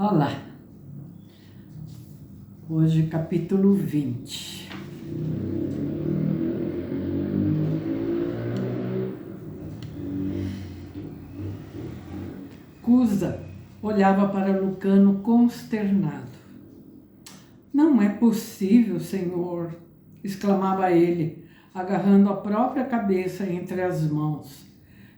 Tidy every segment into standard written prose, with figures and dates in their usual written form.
Olá, hoje capítulo 20. Cusa olhava para Lucano consternado. Não é possível, senhor, exclamava ele, agarrando a própria cabeça entre as mãos.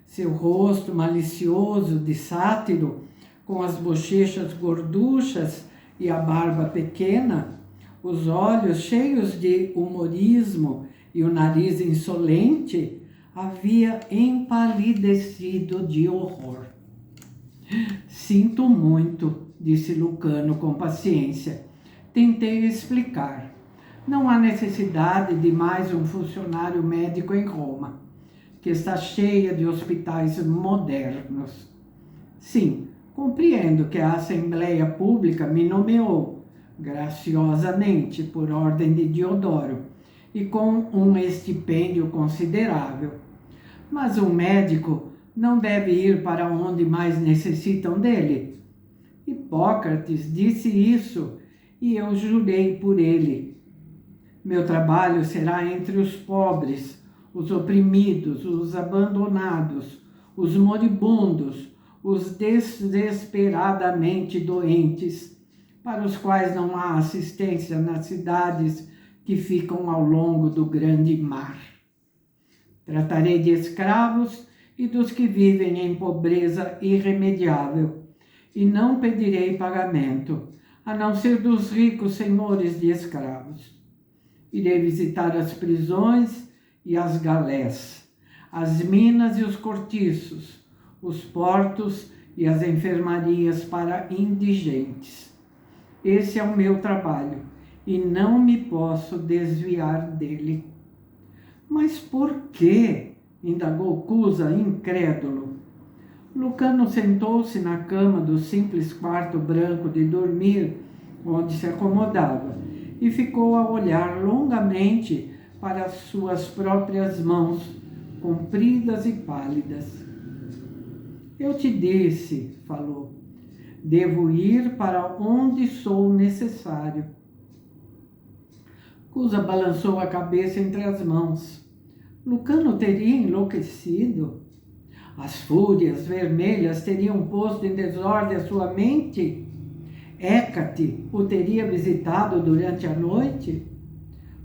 Seu rosto malicioso de sátiro, com as bochechas gorduchas e a barba pequena, os olhos cheios de humorismo e o nariz insolente, havia empalidecido de horror. Sinto muito, disse Lucano com paciência. Tentei explicar. Não há necessidade de mais um funcionário médico em Roma, que está cheia de hospitais modernos. Sim, compreendo que a Assembleia Pública me nomeou, graciosamente, por ordem de Diodoro, e com um estipêndio considerável. Mas um médico não deve ir para onde mais necessitam dele. Hipócrates disse isso e eu jurei por ele. Meu trabalho será entre os pobres, os oprimidos, os abandonados, os moribundos, os desesperadamente doentes, para os quais não há assistência nas cidades que ficam ao longo do grande mar. Tratarei de escravos e dos que vivem em pobreza irremediável, e não pedirei pagamento, a não ser dos ricos senhores de escravos. Irei visitar as prisões e as galés, as minas e os cortiços, os portos e as enfermarias para indigentes. Esse é o meu trabalho e não me posso desviar dele. Mas por quê? Indagou Cusa, incrédulo. Lucano sentou-se na cama do simples quarto branco de dormir, onde se acomodava, e ficou a olhar longamente para as suas próprias mãos, compridas e pálidas. Eu te disse, falou, devo ir para onde sou necessário. Cusa balançou a cabeça entre as mãos. Lucano teria enlouquecido? As fúrias vermelhas teriam posto em desordem a sua mente? Hécate o teria visitado durante a noite?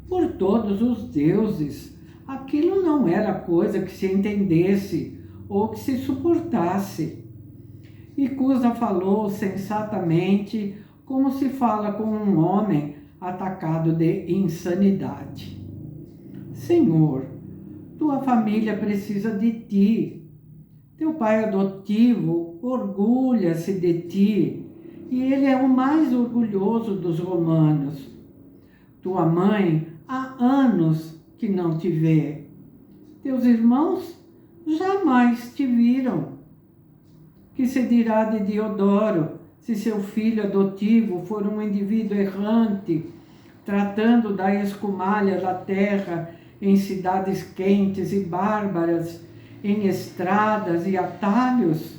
Por todos os deuses, aquilo não era coisa que se entendesse ou que se suportasse. E Cusa falou sensatamente, como se fala com um homem atacado de insanidade. Senhor, tua família precisa de ti. Teu pai adotivo orgulha-se de ti, e ele é o mais orgulhoso dos romanos. Tua mãe há anos que não te vê. Teus irmãos jamais te viram. Que se dirá de Diodoro, se seu filho adotivo for um indivíduo errante, tratando da escumalha da terra em cidades quentes e bárbaras, em estradas e atalhos?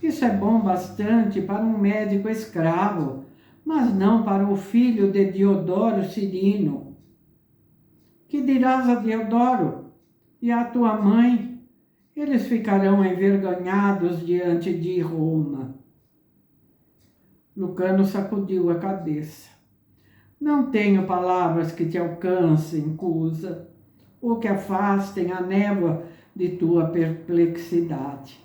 Isso é bom bastante para um médico escravo, mas não para o filho de Diodoro Cirino. Que dirás a Diodoro e à tua mãe? Eles ficarão envergonhados diante de Roma. Lucano sacudiu a cabeça. Não tenho palavras que te alcancem, Cusa, ou que afastem a névoa de tua perplexidade.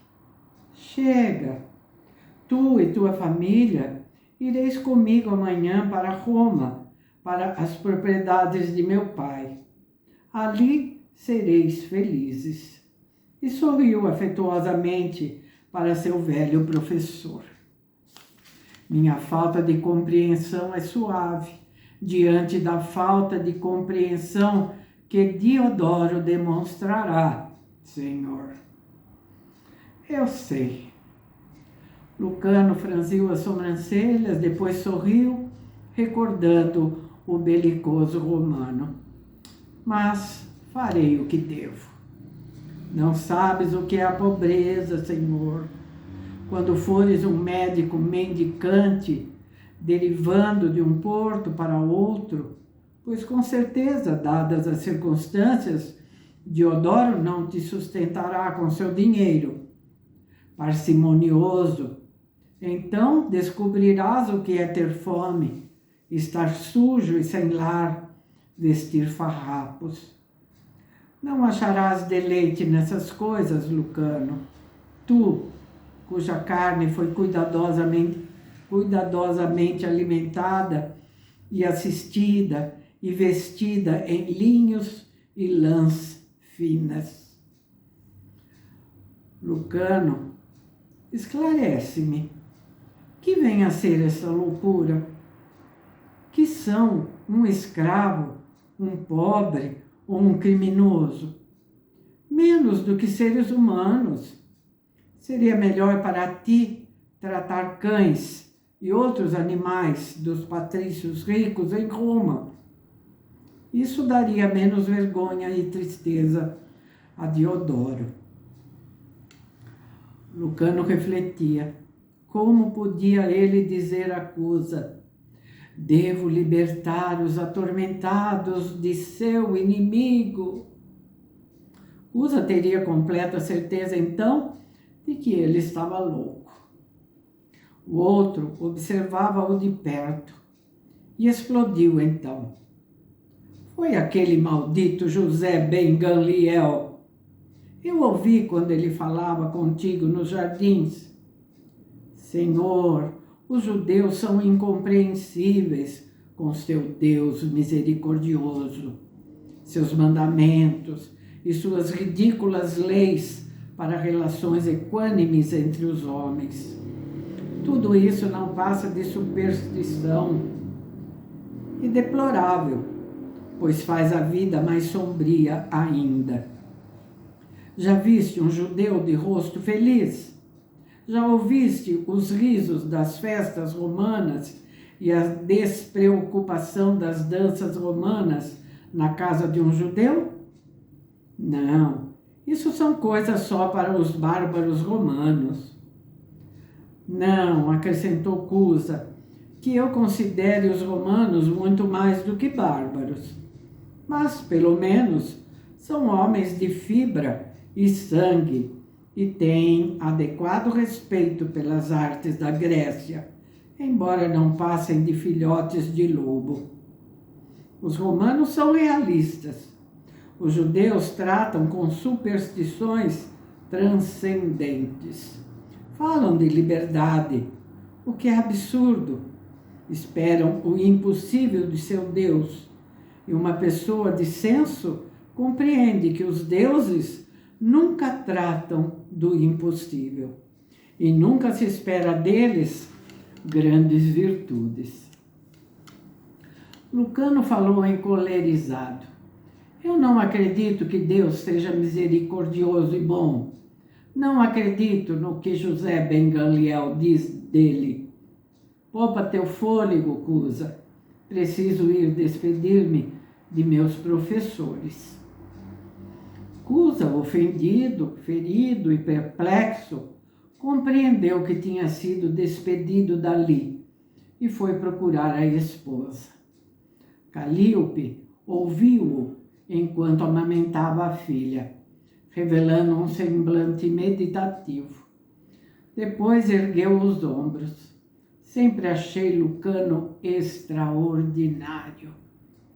Chega, tu e tua família ireis comigo amanhã para Roma, para as propriedades de meu pai. Ali sereis felizes. E sorriu afetuosamente para seu velho professor. Minha falta de compreensão é suave diante da falta de compreensão que Diodoro demonstrará, Senhor. Eu sei. Lucano franziu as sobrancelhas, depois sorriu, recordando o belicoso romano. Mas farei o que devo. Não sabes o que é a pobreza, Senhor. quando fores um médico mendicante, derivando de um porto para outro, pois com certeza, dadas as circunstâncias, Diodoro não te sustentará com seu dinheiro. Parcimonioso, então descobrirás o que é ter fome, estar sujo e sem lar, vestir farrapos. Não acharás deleite nessas coisas, Lucano. Tu, cuja carne foi cuidadosamente alimentada e assistida e vestida em linhos e lãs finas. Lucano, esclarece-me, que vem a ser essa loucura? Que são um escravo, um pobre ou um criminoso? Menos do que seres humanos. Seria melhor para ti tratar cães e outros animais dos patrícios ricos em Roma. Isso daria menos vergonha e tristeza a Diodoro. Lucano refletia. Como podia ele dizer a Cusa: devo libertar os atormentados de seu inimigo? Cusa teria completa certeza, então, de que ele estava louco. O outro observava-o de perto e explodiu então. Foi aquele maldito José ben Gamliel. Eu ouvi quando ele falava contigo nos jardins. Senhor, os judeus são incompreensíveis com seu Deus misericordioso, seus mandamentos e suas ridículas leis para relações equânimes entre os homens. Tudo isso não passa de superstição e deplorável, pois faz a vida mais sombria ainda. Já viste um judeu de rosto feliz? Já ouviste os risos das festas romanas e a despreocupação das danças romanas na casa de um judeu? Não, isso são coisas só para os bárbaros romanos. Não, acrescentou Cusa, que eu considere os romanos muito mais do que bárbaros. Mas, pelo menos, são homens de fibra e sangue e têm adequado respeito pelas artes da Grécia, embora não passem de filhotes de lobo. Os romanos são realistas. Os judeus tratam com superstições transcendentes. Falam de liberdade, o que é absurdo. Esperam o impossível de seu Deus. E uma pessoa de senso compreende que os deuses nunca tratam do impossível e nunca se espera deles grandes virtudes. Lucano falou encolerizado. Eu não acredito que Deus seja misericordioso e bom. Não acredito no que José ben Gamliel diz dele. Poupa teu fôlego, Cusa. Preciso ir despedir-me de meus professores. Cusa, ofendido, ferido e perplexo, compreendeu que tinha sido despedido dali e foi procurar a esposa. Calíope ouviu-o enquanto amamentava a filha, revelando um semblante meditativo. Depois ergueu os ombros. Sempre achei Lucano extraordinário,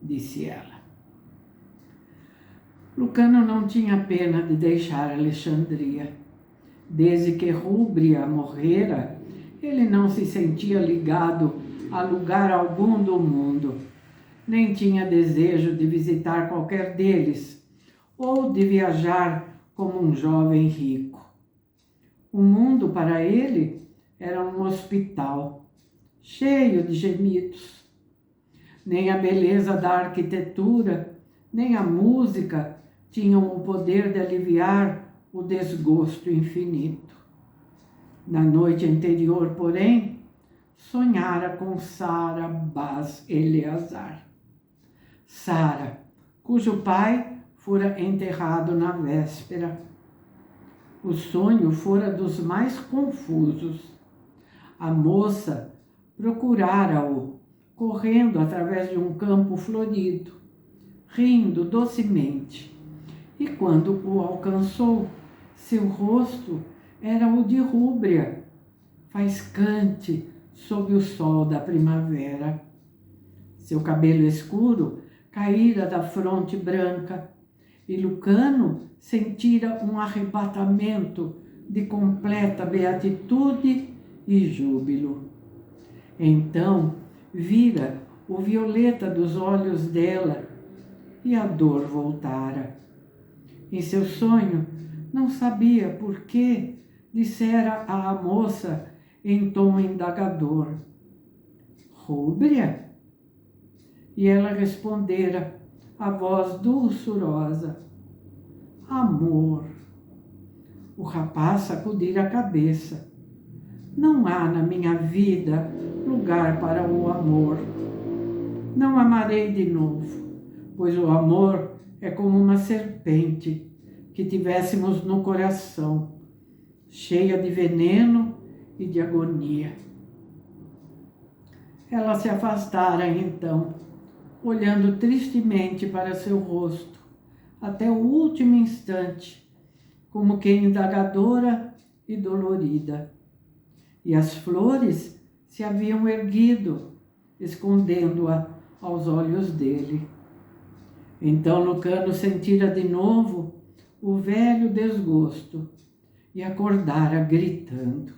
disse ela. Lucano não tinha pena de deixar Alexandria. Desde que Rúbria morrera, ele não se sentia ligado a lugar algum do mundo, nem tinha desejo de visitar qualquer deles, ou de viajar como um jovem rico. O mundo para ele era um hospital, cheio de gemidos. Nem a beleza da arquitetura, nem a música tinham o poder de aliviar o desgosto infinito. Na noite anterior, porém, sonhara com Sara Bas Eleazar. Sara, cujo pai fora enterrado na véspera. O sonho fora dos mais confusos. A moça procurara-o, correndo através de um campo florido, rindo docemente. E quando o alcançou, seu rosto era o de Rúbria, faiscante sob o sol da primavera. Seu cabelo escuro caíra da fronte branca, e Lucano sentira um arrebatamento de completa beatitude e júbilo. Então vira o violeta dos olhos dela e a dor voltara. Em seu sonho, não sabia por que dissera à moça em tom indagador: Rúbria? E ela respondera, a voz dulçurosa: amor. O rapaz sacudira a cabeça. Não há na minha vida lugar para o amor. Não amarei de novo, pois o amor é como uma serpente que tivéssemos no coração, cheia de veneno e de agonia. Ela se afastara então, olhando tristemente para seu rosto, até o último instante, como que indagadora e dolorida. E as flores se haviam erguido, escondendo-a aos olhos dele. Então Lucano sentira de novo o velho desgosto e acordara gritando.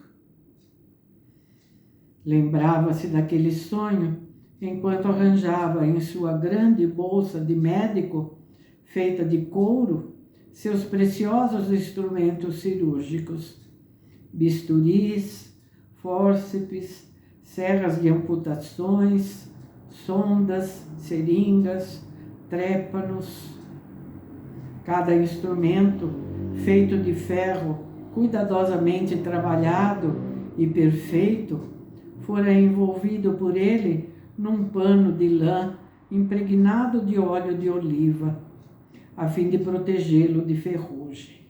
Lembrava-se daquele sonho enquanto arranjava em sua grande bolsa de médico, feita de couro, seus preciosos instrumentos cirúrgicos, bisturis, fórceps, serras de amputações, sondas, seringas, trépanos. Cada instrumento, feito de ferro, cuidadosamente trabalhado e perfeito, fora envolvido por ele num pano de lã impregnado de óleo de oliva, a fim de protegê-lo de ferrugem.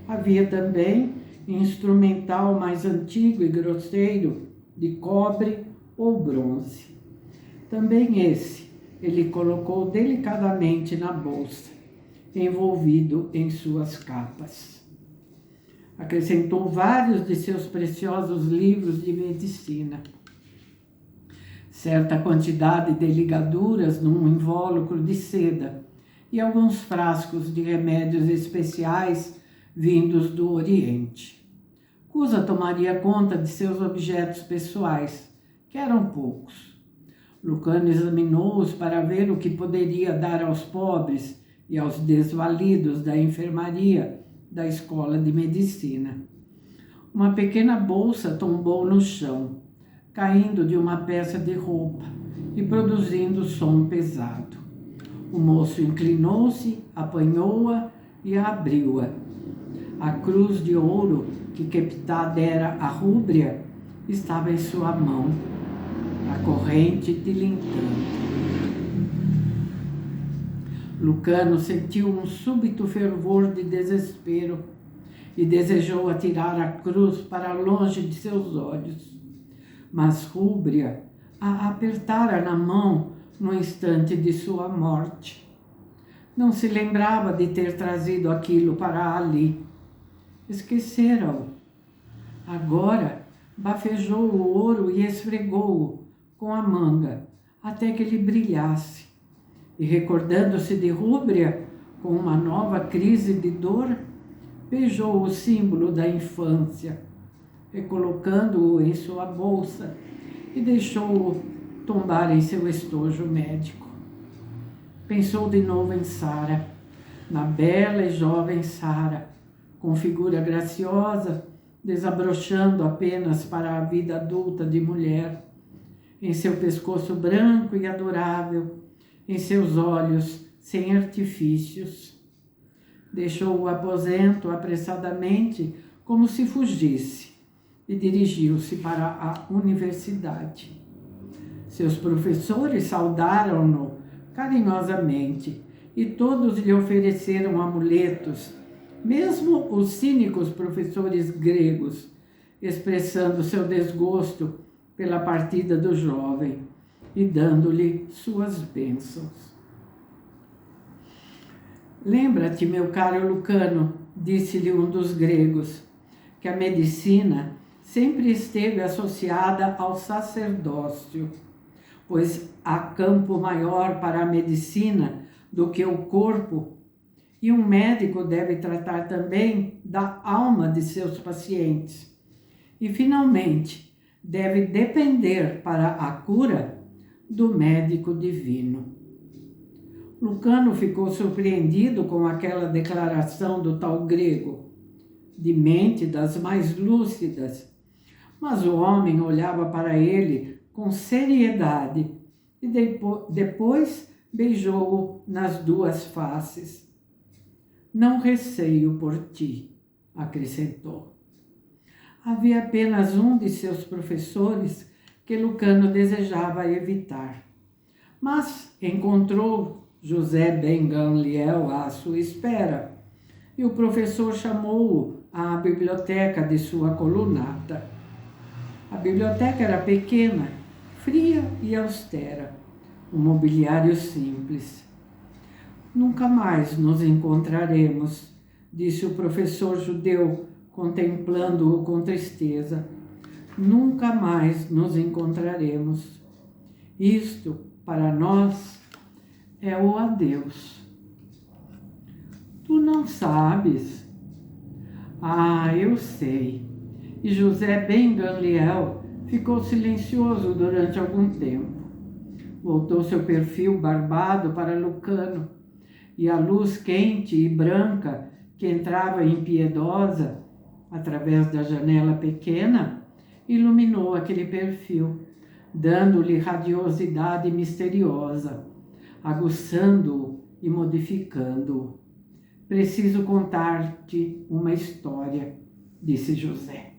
Havia também instrumental mais antigo e grosseiro, de cobre ou bronze. Também esse ele colocou delicadamente na bolsa, envolvido em suas capas. Acrescentou vários de seus preciosos livros de medicina, certa quantidade de ligaduras num invólucro de seda e alguns frascos de remédios especiais vindos do Oriente. Cusa tomaria conta de seus objetos pessoais, que eram poucos. Lucano examinou-os para ver o que poderia dar aos pobres e aos desvalidos da enfermaria da escola de medicina. Uma pequena bolsa tombou no chão, caindo de uma peça de roupa e produzindo som pesado. O moço inclinou-se, apanhou-a e abriu-a. A cruz de ouro que Keptá dera a Rúbria estava em sua mão, a corrente tilintando. Lucano sentiu um súbito fervor de desespero e desejou atirar a cruz para longe de seus olhos. Mas Rúbria a apertara na mão no instante de sua morte. Não se lembrava de ter trazido aquilo para ali. Esquecera-o. Agora bafejou o ouro e esfregou-o com a manga até que ele brilhasse. E recordando-se de Rúbria, com uma nova crise de dor, beijou o símbolo da infância, recolocando-o em sua bolsa e deixou-o tombar em seu estojo médico. Pensou de novo em Sara, na bela e jovem Sara, com figura graciosa, desabrochando apenas para a vida adulta de mulher, em seu pescoço branco e adorável, em seus olhos sem artifícios. Deixou o aposento apressadamente, como se fugisse, e dirigiu-se para a universidade. Seus professores saudaram-no carinhosamente e todos lhe ofereceram amuletos Mesmo os cínicos professores gregos, expressando seu desgosto pela partida do jovem e dando-lhe suas bênçãos. Lembra-te, meu caro Lucano, disse-lhe um dos gregos, que a medicina sempre esteve associada ao sacerdócio, pois há campo maior para a medicina do que o corpo, e um médico deve tratar também da alma de seus pacientes. E, finalmente, deve depender para a cura do médico divino. Lucano ficou surpreendido com aquela declaração do tal grego, de mente das mais lúcidas, mas o homem olhava para ele com seriedade e depois beijou-o nas duas faces. Não receio por ti, acrescentou. Havia apenas um de seus professores que Lucano desejava evitar, mas encontrou José ben Gamliel à sua espera, e o professor chamou-o à biblioteca de sua colunata. A biblioteca era pequena, fria e austera, um mobiliário simples. Nunca mais nos encontraremos, disse o professor judeu, contemplando-o com tristeza. Nunca mais nos encontraremos. Isto, para nós, é o adeus. Tu não sabes? Ah, eu sei. E José ben Gamliel ficou silencioso durante algum tempo. Voltou seu perfil barbado para Lucano, e a luz quente e branca que entrava impiedosa através da janela pequena iluminou aquele perfil, dando-lhe radiosidade misteriosa, aguçando-o e modificando-o. Preciso contar-te uma história, disse José.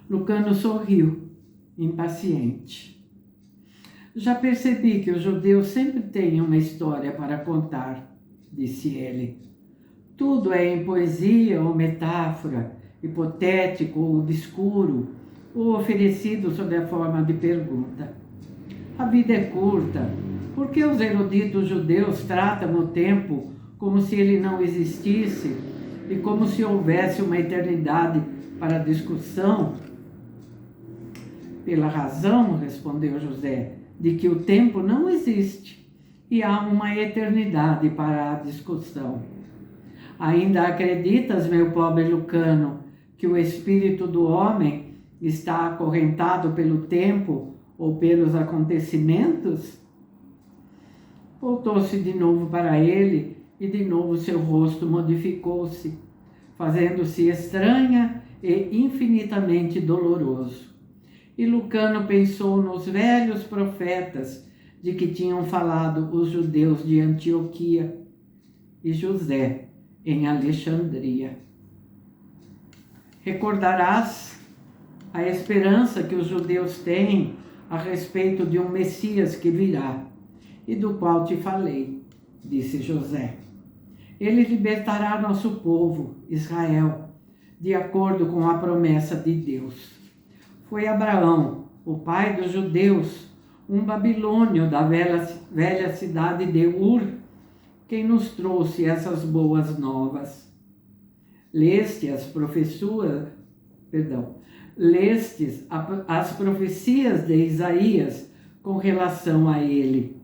Lucano sorriu, impaciente. Já percebi que os judeus sempre têm uma história para contar, disse ele. Tudo é em poesia ou metáfora, hipotético ou obscuro, ou oferecido sob a forma de pergunta. A vida é curta. Por que os eruditos judeus tratam o tempo como se ele não existisse e como se houvesse uma eternidade para discussão? Pela razão, respondeu José, de que o tempo não existe e há uma eternidade para a discussão. Ainda acreditas, meu pobre Lucano, que o espírito do homem está acorrentado pelo tempo ou pelos acontecimentos? Voltou-se de novo para ele e de novo seu rosto modificou-se, fazendo-se estranha e infinitamente doloroso. E Lucano pensou nos velhos profetas de que tinham falado os judeus de Antioquia e José em Alexandria. Recordarás a esperança que os judeus têm a respeito de um Messias que virá e do qual te falei, disse José. Ele libertará nosso povo, Israel, de acordo com a promessa de Deus. Foi Abraão, o pai dos judeus, um babilônio da velha cidade de Ur, quem nos trouxe essas boas novas. Lestes as profecias de Isaías com relação a ele.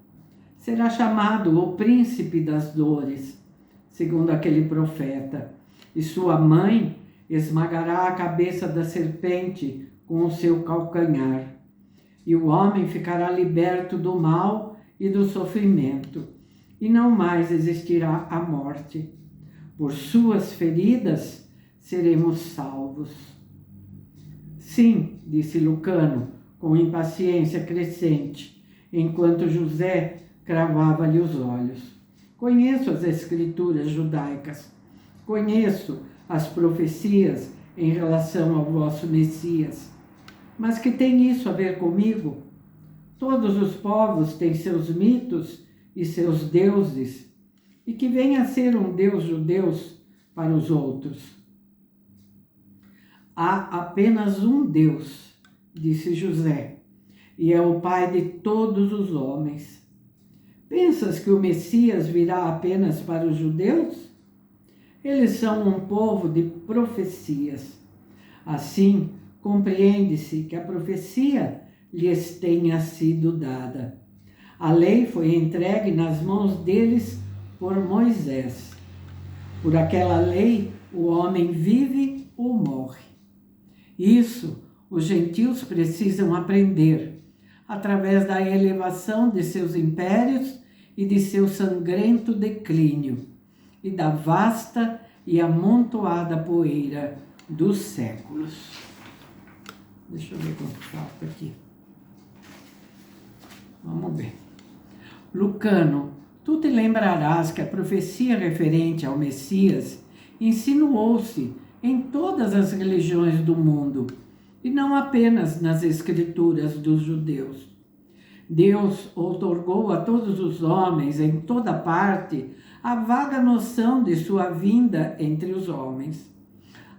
Será chamado o príncipe das dores, segundo aquele profeta, e sua mãe esmagará a cabeça da serpente com o seu calcanhar, e o homem ficará liberto do mal e do sofrimento, e não mais existirá a morte. Por suas feridas seremos salvos. Sim, disse Lucano, com impaciência crescente, enquanto José cravava-lhe os olhos. Conheço as escrituras judaicas, conheço as profecias em relação ao vosso Messias. Mas que tem isso a ver comigo? Todos os povos têm seus mitos e seus deuses, e que venha a ser um Deus judeus para os outros. Há apenas um Deus, disse José, e é o Pai de todos os homens. Pensas que o Messias virá apenas para os judeus? Eles são um povo de profecias. Assim, compreende-se que a profecia lhes tenha sido dada. A lei foi entregue nas mãos deles por Moisés. Por aquela lei, o homem vive ou morre. Isso os gentios precisam aprender, através da elevação de seus impérios e de seu sangrento declínio, e da vasta e amontoada poeira dos séculos. Deixa eu ver quanto falta aqui. Vamos ver. Lucano, tu te lembrarás que a profecia referente ao Messias insinuou-se em todas as religiões do mundo, e não apenas nas escrituras dos judeus. Deus outorgou a todos os homens, em toda parte, a vaga noção de sua vinda entre os homens.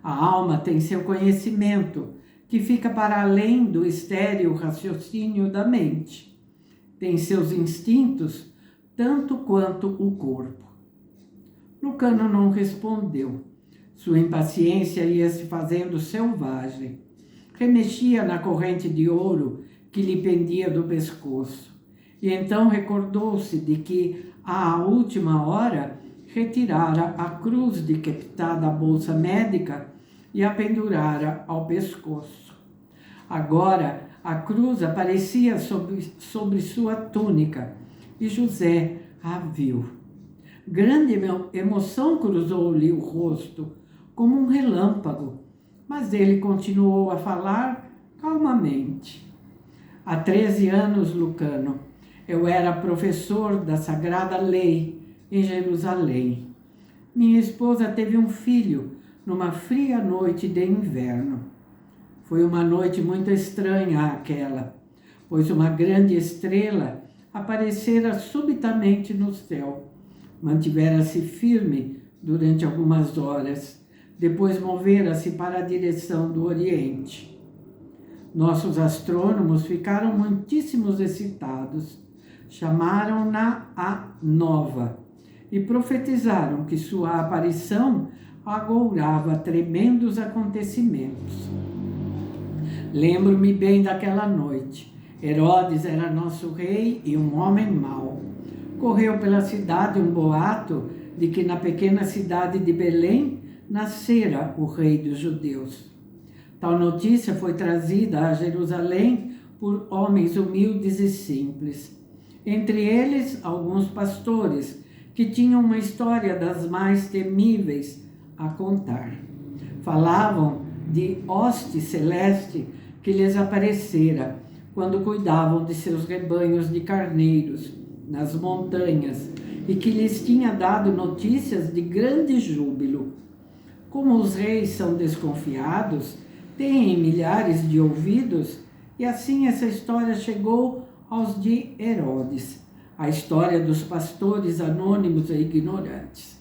A alma tem seu conhecimento, que fica para além do estéril raciocínio da mente. Tem seus instintos, tanto quanto o corpo. Lucano não respondeu. Sua impaciência ia se fazendo selvagem. Remexia na corrente de ouro que lhe pendia do pescoço. E então recordou-se de que, à última hora, retirara a cruz decapitada da bolsa médica e a pendurara ao pescoço. Agora, a cruz aparecia sobre sua túnica e José a viu. Grande emoção cruzou-lhe o rosto, como um relâmpago, mas ele continuou a falar calmamente. Há 13 anos, Lucano, eu era professor da Sagrada Lei em Jerusalém. Minha esposa teve um filho numa fria noite de inverno. Foi uma noite muito estranha aquela, pois uma grande estrela aparecera subitamente no céu. Mantivera-se firme durante algumas horas, depois movera-se para a direção do Oriente. Nossos astrônomos ficaram muitíssimos excitados. Chamaram-na a Nova e profetizaram que sua aparição agourava tremendos acontecimentos. Lembro-me bem daquela noite. Herodes era nosso rei e um homem mau. Correu pela cidade um boato de que na pequena cidade de Belém nascera o rei dos judeus. Tal notícia foi trazida a Jerusalém por homens humildes e simples. Entre eles, alguns pastores que tinham uma história das mais temíveis a contar. Falavam de hoste celeste que lhes aparecera quando cuidavam de seus rebanhos de carneiros nas montanhas e que lhes tinha dado notícias de grande júbilo. Como os reis são desconfiados, têm milhares de ouvidos, e assim essa história chegou aos de Herodes, a história dos pastores anônimos e ignorantes.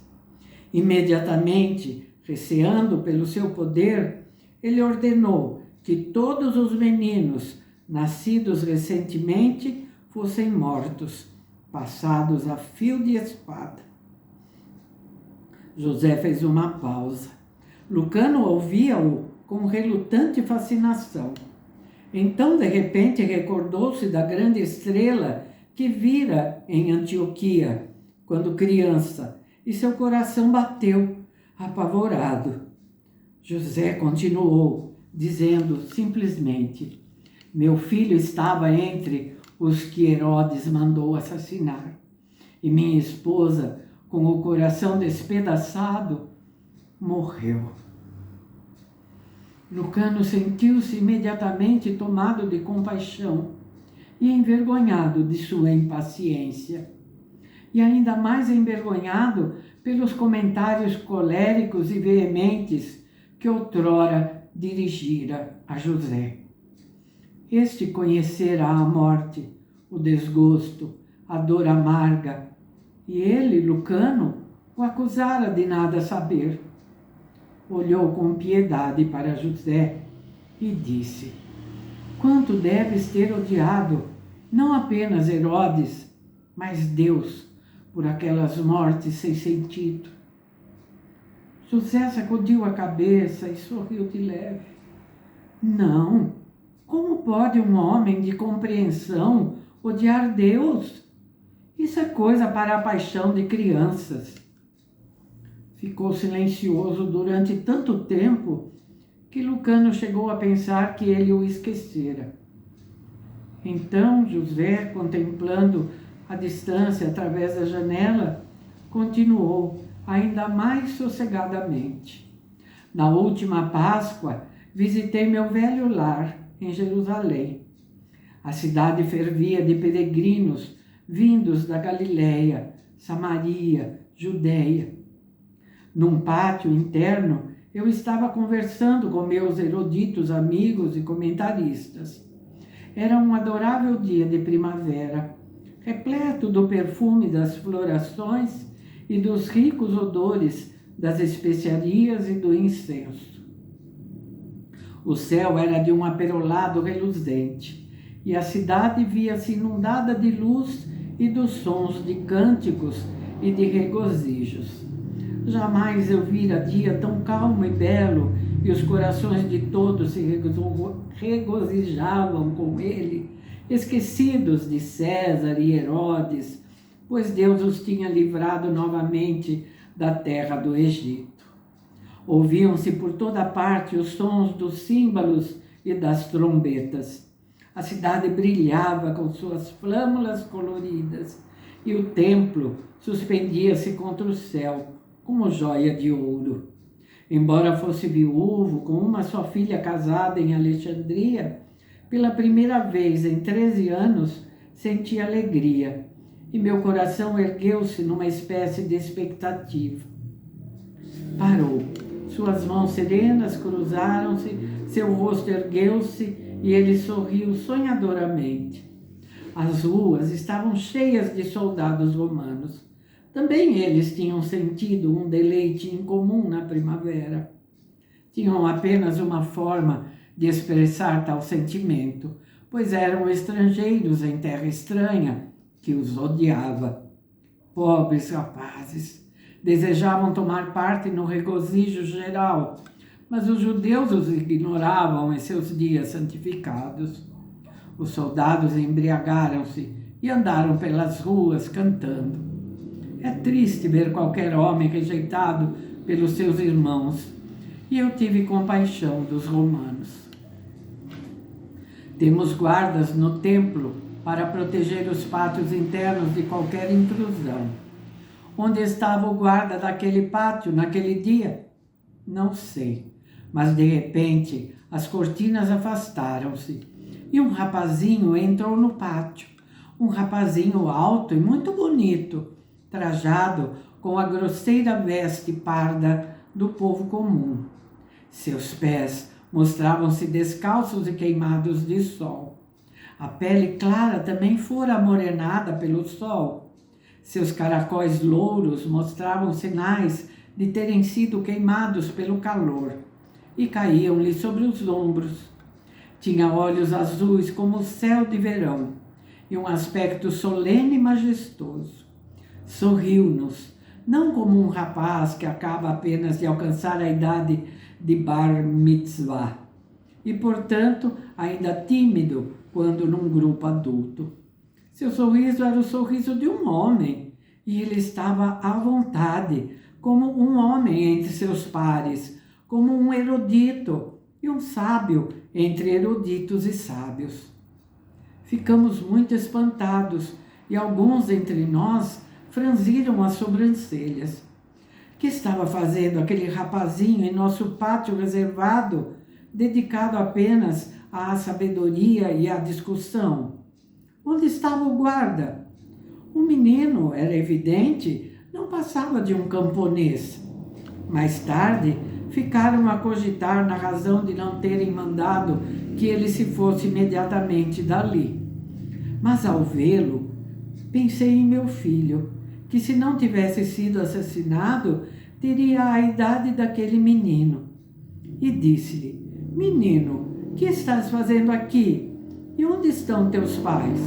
Imediatamente, receando pelo seu poder, ele ordenou que todos os meninos nascidos recentemente fossem mortos, passados a fio de espada. José fez uma pausa. Lucano ouvia-o com relutante fascinação. Então, de repente, recordou-se da grande estrela que vira em Antioquia, quando criança, e seu coração bateu, apavorado. José continuou, dizendo simplesmente: meu filho estava entre os que Herodes mandou assassinar, e minha esposa, com o coração despedaçado, morreu. Lucano sentiu-se imediatamente tomado de compaixão e envergonhado de sua impaciência, e ainda mais envergonhado pelos comentários coléricos e veementes que outrora dirigira a José. Este conhecera a morte, o desgosto, a dor amarga E ele, Lucano, o acusara de nada saber. Olhou com piedade para José e disse: quanto deves ter odiado, não apenas Herodes, mas Deus, por aquelas mortes sem sentido. José sacudiu a cabeça e sorriu de leve. Não, como pode um homem de compreensão odiar Deus? Isso é coisa para a paixão de crianças. Ficou silencioso durante tanto tempo que Lucano chegou a pensar que ele o esquecera. Então José, contemplando a distância através da janela, continuou ainda mais sossegadamente. Na última Páscoa, visitei meu velho lar em Jerusalém. A cidade fervia de peregrinos vindos da Galileia, Samaria, Judeia. Num pátio interno, eu estava conversando com meus eruditos amigos e comentaristas. Era um adorável dia de primavera, repleto do perfume das florações e dos ricos odores das especiarias e do incenso. O céu era de um aperolado reluzente, e a cidade via-se inundada de luz e dos sons de cânticos e de regozijos. Jamais eu vira dia tão calmo e belo, e os corações de todos se regozijavam com ele, esquecidos de César e Herodes, pois Deus os tinha livrado novamente da terra do Egito. Ouviam-se por toda parte os sons dos símbolos e das trombetas. A cidade brilhava com suas flâmulas coloridas, e o templo suspendia-se contra o céu, como joia de ouro. Embora fosse viúvo, com uma só filha casada em Alexandria, pela primeira vez em 13 anos senti alegria, e meu coração ergueu-se numa espécie de expectativa. Parou, suas mãos serenas cruzaram-se, seu rosto ergueu-se e ele sorriu sonhadoramente. As ruas estavam cheias de soldados romanos. Também eles tinham sentido um deleite incomum na primavera. Tinham apenas uma forma de expressar tal sentimento, pois eram estrangeiros em terra estranha, que os odiava. Pobres rapazes, desejavam tomar parte no regozijo geral, mas os judeus os ignoravam em seus dias santificados. Os soldados embriagaram-se e andaram pelas ruas cantando. É triste ver qualquer homem rejeitado pelos seus irmãos, e eu tive compaixão dos romanos. Temos guardas no templo para proteger os pátios internos de qualquer intrusão. Onde estava o guarda daquele pátio naquele dia? Não sei, mas de repente as cortinas afastaram-se e um rapazinho entrou no pátio. Um rapazinho alto e muito bonito, trajado com a grosseira veste parda do povo comum. Seus pés mostravam-se descalços e queimados de sol. A pele clara também fora amorenada pelo sol. Seus caracóis louros mostravam sinais de terem sido queimados pelo calor e caíam-lhe sobre os ombros. Tinha olhos azuis como o céu de verão e um aspecto solene e majestoso. Sorriu-nos, não como um rapaz que acaba apenas de alcançar a idade de bar mitzvah e, portanto, ainda tímido quando num grupo adulto. Seu sorriso era o sorriso de um homem e ele estava à vontade, como um homem entre seus pares, como um erudito e um sábio entre eruditos e sábios. Ficamos muito espantados e alguns entre nós franziram as sobrancelhas. Que estava fazendo aquele rapazinho em nosso pátio reservado, dedicado apenas à sabedoria e à discussão? Onde estava o guarda? O menino, era evidente, não passava de um camponês. Mais tarde, ficaram a cogitar na razão de não terem mandado que ele se fosse imediatamente dali. Mas ao vê-lo, pensei em meu filho, que, se não tivesse sido assassinado, teria a idade daquele menino. E disse-lhe: Menino, que estás fazendo aqui? E onde estão teus pais?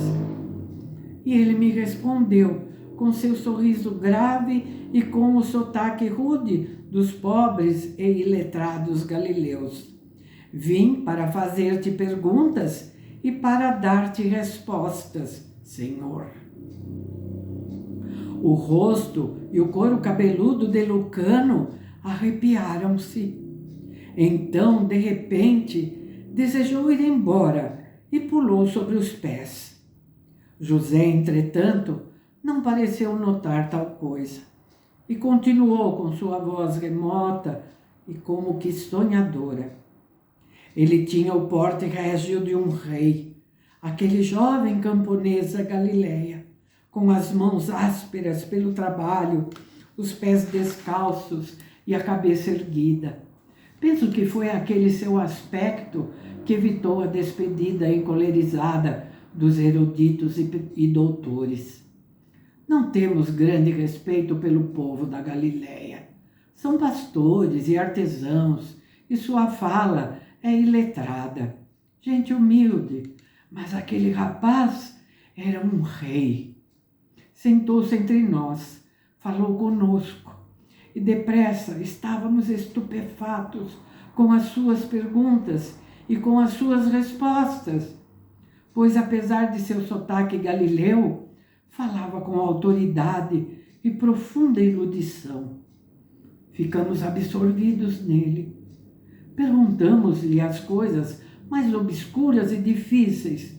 E ele me respondeu, com seu sorriso grave e com o sotaque rude dos pobres e iletrados galileus: Vim para fazer-te perguntas e para dar-te respostas, Senhor. O rosto e o couro cabeludo de Lucano arrepiaram-se. Então, de repente, desejou ir embora e pulou sobre os pés. José, entretanto, não pareceu notar tal coisa e continuou com sua voz remota e como que sonhadora. Ele tinha o porte régio de um rei, aquele jovem camponês da Galileia, com as mãos ásperas pelo trabalho, os pés descalços e a cabeça erguida. Penso que foi aquele seu aspecto que evitou a despedida encolerizada dos eruditos e doutores. Não temos grande respeito pelo povo da Galileia. São pastores e artesãos, e sua fala é iletrada. Gente humilde, mas aquele rapaz era um rei. Sentou-se entre nós, falou conosco, e depressa estávamos estupefatos com as suas perguntas e com as suas respostas, pois, apesar de seu sotaque galileu, falava com autoridade e profunda erudição. Ficamos absorvidos nele. Perguntamos-lhe as coisas mais obscuras e difíceis,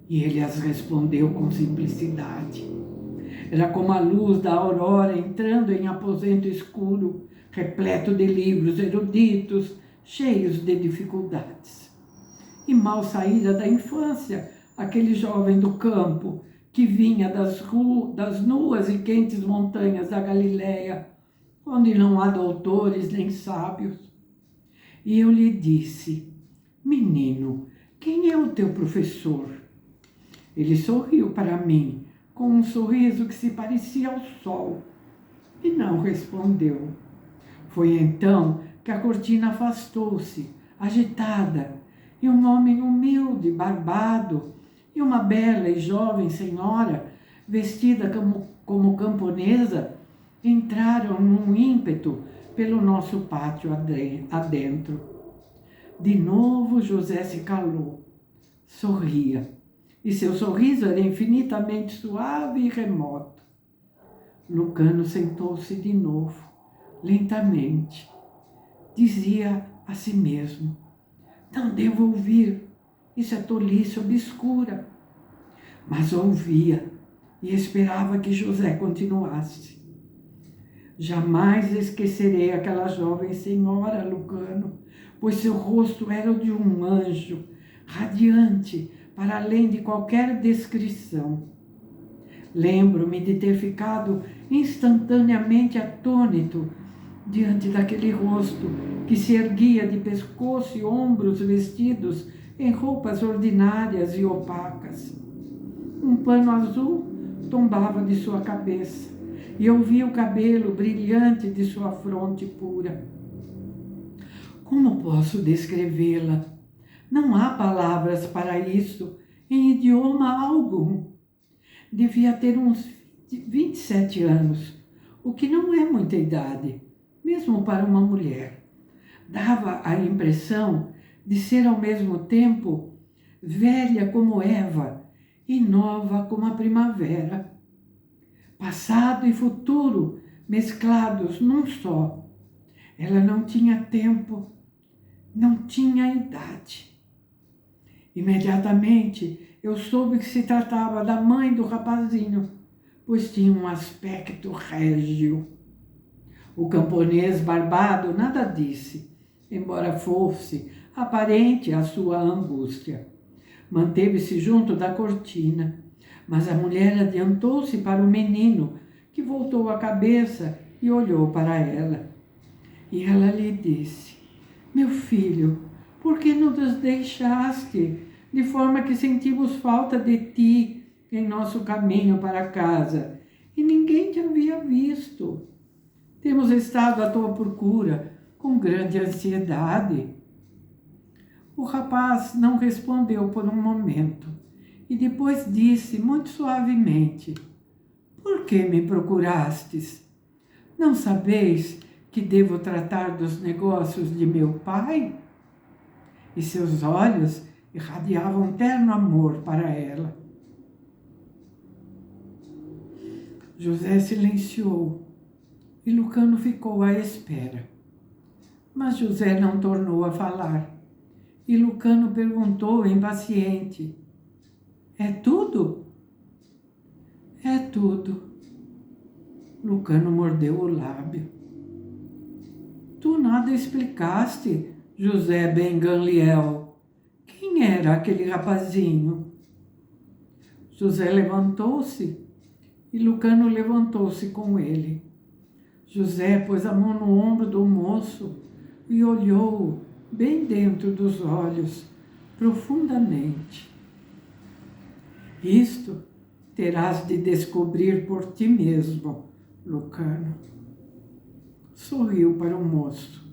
e ele as respondeu com simplicidade. Era como a luz da aurora entrando em aposento escuro, repleto de livros eruditos, cheios de dificuldades. E mal saíra da infância, aquele jovem do campo, que vinha das nuas e quentes montanhas da Galileia, onde não há doutores nem sábios. E eu lhe disse: Menino, quem é o teu professor? Ele sorriu para mim, com um sorriso que se parecia ao sol, e não respondeu. Foi então que a cortina afastou-se, agitada, e um homem humilde, barbado, e uma bela e jovem senhora, vestida como camponesa, entraram num ímpeto pelo nosso pátio adentro. De novo José se calou, sorria, e seu sorriso era infinitamente suave e remoto. Lucano sentou-se de novo, lentamente. Dizia a si mesmo: Não devo ouvir, isso é tolice obscura. Mas ouvia e esperava que José continuasse. Jamais esquecerei aquela jovem senhora, Lucano, pois seu rosto era o de um anjo, radiante, para além de qualquer descrição. Lembro-me de ter ficado instantaneamente atônito diante daquele rosto que se erguia de pescoço e ombros vestidos em roupas ordinárias e opacas. Um pano azul tombava de sua cabeça e eu via o cabelo brilhante de sua fronte pura. Como posso descrevê-la? Não há palavras para isso em idioma algum. Devia ter uns 27 anos, o que não é muita idade, mesmo para uma mulher. Dava a impressão de ser ao mesmo tempo velha como Eva e nova como a primavera. Passado e futuro mesclados num só. Ela não tinha tempo, não tinha idade. Imediatamente eu soube que se tratava da mãe do rapazinho, pois tinha um aspecto régio. O camponês barbado nada disse, embora fosse aparente a sua angústia. Manteve-se junto da cortina, mas a mulher adiantou-se para o menino, que voltou a cabeça e olhou para ela. E ela lhe disse: Meu filho, por que nos deixaste, de forma que sentimos falta de ti em nosso caminho para casa, e ninguém te havia visto. Temos estado à tua procura com grande ansiedade. O rapaz não respondeu por um momento e depois disse muito suavemente: Por que me procurastes? Não sabeis que devo tratar dos negócios de meu pai? E seus olhos irradiavam terno amor para ela. José silenciou e Lucano ficou à espera. Mas José não tornou a falar. E Lucano perguntou, impaciente: É tudo? É tudo. Lucano mordeu o lábio. Tu nada explicaste, José Ben Gamliel. Quem era aquele rapazinho? José levantou-se e Lucano levantou-se com ele. José pôs a mão no ombro do moço e olhou-o bem dentro dos olhos, profundamente. Isto terás de descobrir por ti mesmo, Lucano. Sorriu para o moço,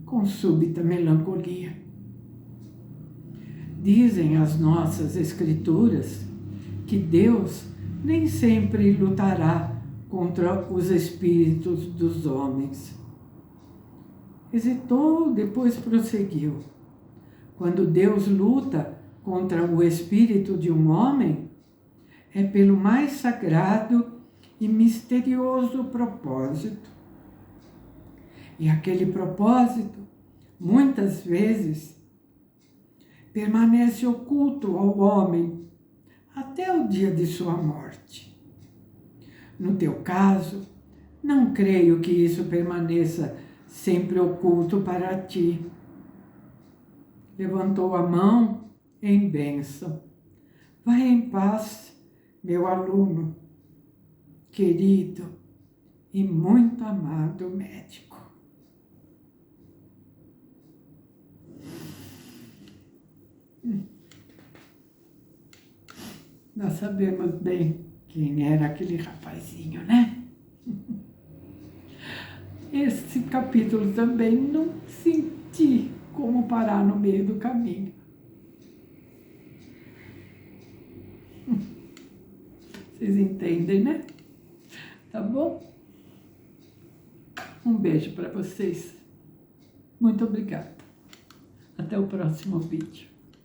com súbita melancolia. Dizem as nossas escrituras que Deus nem sempre lutará contra os espíritos dos homens. Hesitou, depois prosseguiu. Quando Deus luta contra o espírito de um homem, é pelo mais sagrado e misterioso propósito. E aquele propósito, muitas vezes, permanece oculto ao homem até o dia de sua morte. No teu caso, não creio que isso permaneça sempre oculto para ti. Levantou a mão em bênção. Vai em paz, meu aluno, querido e muito amado médico. Nós sabemos bem quem era aquele rapazinho, né? Esse capítulo também não senti como parar no meio do caminho. Vocês entendem, né? Tá bom? Um beijo para vocês. Muito obrigada. Até o próximo vídeo.